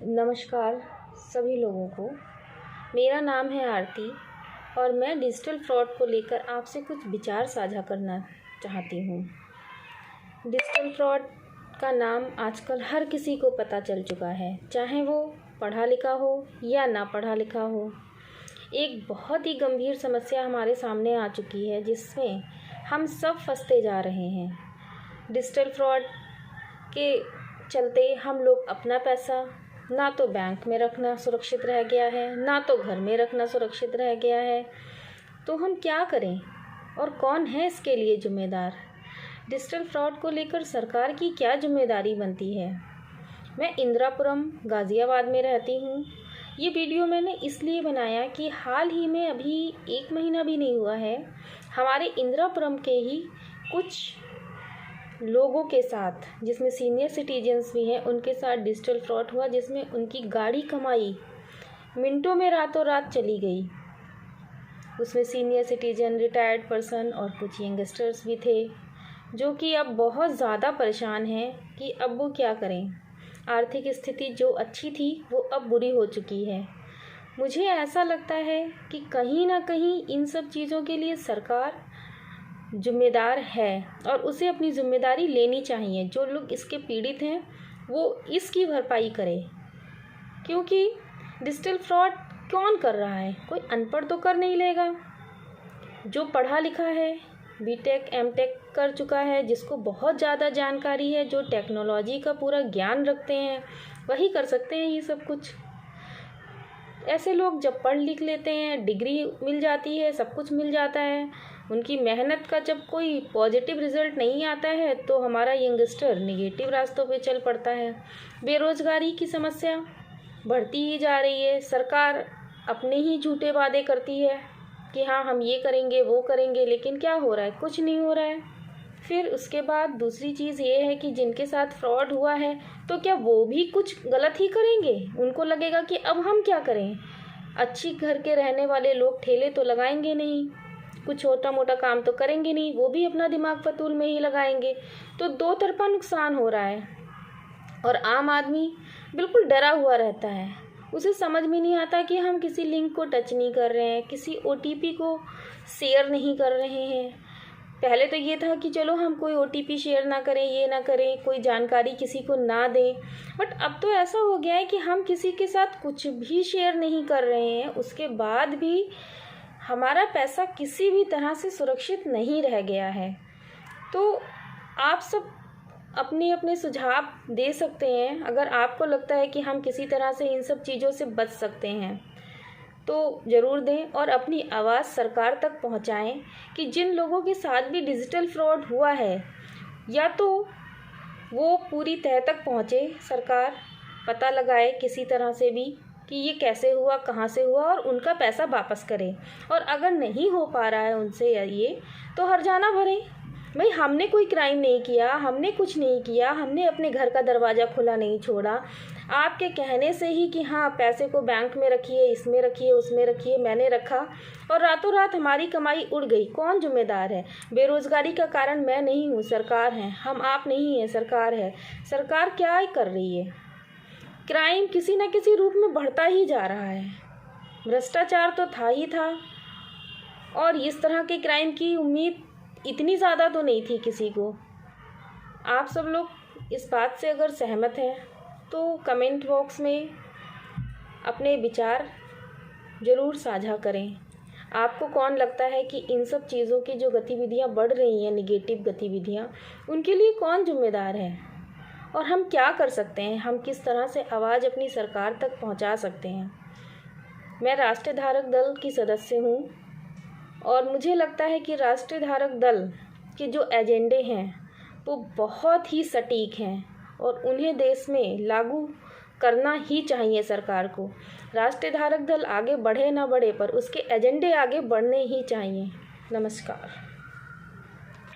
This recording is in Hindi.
नमस्कार सभी लोगों को। मेरा नाम है आरती और मैं डिजिटल फ्रॉड को लेकर आपसे कुछ विचार साझा करना चाहती हूँ। डिजिटल फ्रॉड का नाम आजकल हर किसी को पता चल चुका है, चाहे वो पढ़ा लिखा हो या ना पढ़ा लिखा हो। एक बहुत ही गंभीर समस्या हमारे सामने आ चुकी है जिसमें हम सब फंसते जा रहे हैं। डिजिटल फ्रॉड के चलते हम लोग अपना पैसा ना तो बैंक में रखना सुरक्षित रह गया है, ना तो घर में रखना सुरक्षित रह गया है। तो हम क्या करें और कौन है इसके लिए जिम्मेदार? डिजिटल फ्रॉड को लेकर सरकार की क्या जिम्मेदारी बनती है? मैं इंदिरापुरम गाज़ियाबाद में रहती हूँ। ये वीडियो मैंने इसलिए बनाया कि हाल ही में अभी 1 महीना भी नहीं हुआ है, हमारे इंदिरापुरम के ही कुछ लोगों के साथ, जिसमें सीनियर सिटीजन्स भी हैं, उनके साथ डिजिटल फ्रॉड हुआ जिसमें उनकी गाड़ी कमाई मिनटों में रातों रात चली गई। उसमें सीनियर सिटीजन, रिटायर्ड पर्सन और कुछ यंगस्टर्स भी थे जो कि अब बहुत ज़्यादा परेशान हैं कि अब वो क्या करें। आर्थिक स्थिति जो अच्छी थी वो अब बुरी हो चुकी है। मुझे ऐसा लगता है कि कहीं ना कहीं इन सब चीज़ों के लिए सरकार जिम्मेदार है और उसे अपनी जिम्मेदारी लेनी चाहिए। जो लोग इसके पीड़ित हैं वो इसकी भरपाई करें, क्योंकि डिजिटल फ्रॉड कौन कर रहा है? कोई अनपढ़ तो कर नहीं लेगा। जो पढ़ा लिखा है, बीटेक एमटेक कर चुका है, जिसको बहुत ज़्यादा जानकारी है, जो टेक्नोलॉजी का पूरा ज्ञान रखते हैं, वही कर सकते हैं ये सब कुछ। ऐसे लोग जब पढ़ लिख लेते हैं, डिग्री मिल जाती है, सब कुछ मिल जाता है, उनकी मेहनत का जब कोई पॉजिटिव रिजल्ट नहीं आता है तो हमारा यंगस्टर नेगेटिव रास्तों पे चल पड़ता है। बेरोज़गारी की समस्या बढ़ती ही जा रही है। सरकार अपने ही झूठे वादे करती है कि हाँ हम ये करेंगे वो करेंगे, लेकिन क्या हो रहा है? कुछ नहीं हो रहा है। फिर उसके बाद दूसरी चीज़ ये है कि जिनके साथ फ्रॉड हुआ है तो क्या वो भी कुछ गलत ही करेंगे? उनको लगेगा कि अब हम क्या करें? अच्छी घर के रहने वाले लोग ठेले तो लगाएंगे नहीं, कुछ छोटा मोटा काम तो करेंगे नहीं, वो भी अपना दिमाग फतूल में ही लगाएंगे। तो दो तरफा नुकसान हो रहा है और आम आदमी बिल्कुल डरा हुआ रहता है। उसे समझ में नहीं आता कि हम किसी लिंक को टच नहीं कर रहे हैं, किसी ओटीपी को शेयर नहीं कर रहे हैं। पहले तो ये था कि चलो हम कोई ओटीपी शेयर ना करें, ये ना करें, कोई जानकारी किसी को ना दें, बट अब तो ऐसा हो गया है कि हम किसी के साथ कुछ भी शेयर नहीं कर रहे हैं, उसके बाद भी हमारा पैसा किसी भी तरह से सुरक्षित नहीं रह गया है। तो आप सब अपने अपने सुझाव दे सकते हैं। अगर आपको लगता है कि हम किसी तरह से इन सब चीज़ों से बच सकते हैं तो ज़रूर दें और अपनी आवाज़ सरकार तक पहुंचाएं कि जिन लोगों के साथ भी डिजिटल फ्रॉड हुआ है, या तो वो पूरी तह तक पहुंचे, सरकार पता लगाए किसी तरह से भी कि ये कैसे हुआ, कहाँ से हुआ, और उनका पैसा वापस करें। और अगर नहीं हो पा रहा है उनसे ये, तो हर्जाना भरें। भाई हमने कोई क्राइम नहीं किया, हमने कुछ नहीं किया, हमने अपने घर का दरवाज़ा खुला नहीं छोड़ा। आपके कहने से ही कि हाँ पैसे को बैंक में रखिए, इसमें रखिए, उसमें रखिए, मैंने रखा और रातों रात हमारी कमाई उड़ गई। कौन जिम्मेदार है? बेरोज़गारी का कारण मैं नहीं हूँ, सरकार है। हम आप नहीं हैं, सरकार है। सरकार क्या कर रही है? क्राइम किसी न किसी रूप में बढ़ता ही जा रहा है। भ्रष्टाचार तो था ही था और इस तरह के क्राइम की उम्मीद इतनी ज़्यादा तो नहीं थी किसी को। आप सब लोग इस बात से अगर सहमत हैं तो कमेंट बॉक्स में अपने विचार ज़रूर साझा करें। आपको कौन लगता है कि इन सब चीज़ों की जो गतिविधियां बढ़ रही हैं, नेगेटिव गतिविधियां, उनके लिए कौन जिम्मेदार है और हम क्या कर सकते हैं? हम किस तरह से आवाज़ अपनी सरकार तक पहुंचा सकते हैं? मैं राष्ट्रीय धारक दल की सदस्य हूं और मुझे लगता है कि राष्ट्रीय धारक दल के जो एजेंडे हैं वो बहुत ही सटीक हैं और उन्हें देश में लागू करना ही चाहिए सरकार को। राष्ट्रीय धारक दल आगे बढ़े ना बढ़े, पर उसके एजेंडे आगे बढ़ने ही चाहिए। नमस्कार।